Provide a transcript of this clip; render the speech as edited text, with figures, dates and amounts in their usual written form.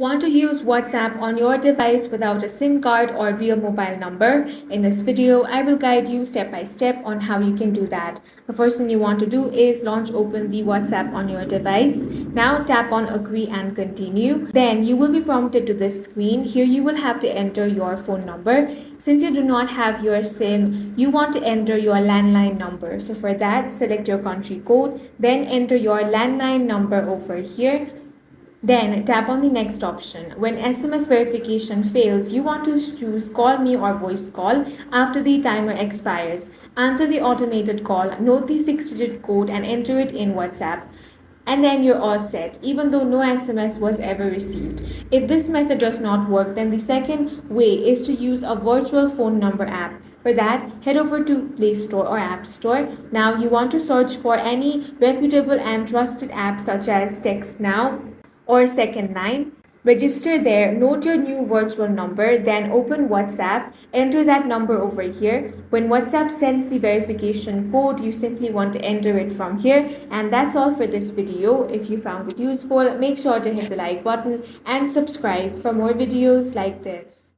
Want to use WhatsApp on your device without a SIM card or real mobile number? In this video, I will guide you step by step on how you can do that. The first thing you want to do is open the WhatsApp on your device. Now tap on agree and continue. Then you will be prompted to this screen. Here you will have to enter your phone number. Since you do not have your SIM, you want to enter your landline number. So for that, select your country code, then enter your landline number over here. Then tap on the next option. When SMS verification fails, you want to choose call me or voice call after the timer expires. Answer the automated call, note the 6-digit code and enter it in WhatsApp. And then you're all set, even though no SMS was ever received. If this method does not work, then the second way is to use a virtual phone number app. For that, head over to Play Store or App Store. Now you want to search for any reputable and trusted app such as Text Now or Second Line. Register there, note your new virtual number, then open WhatsApp, enter that number over here. When WhatsApp sends the verification code, you simply want to enter it from here. And that's all for this video. If you found it useful, make sure to hit the like button and subscribe for more videos like this.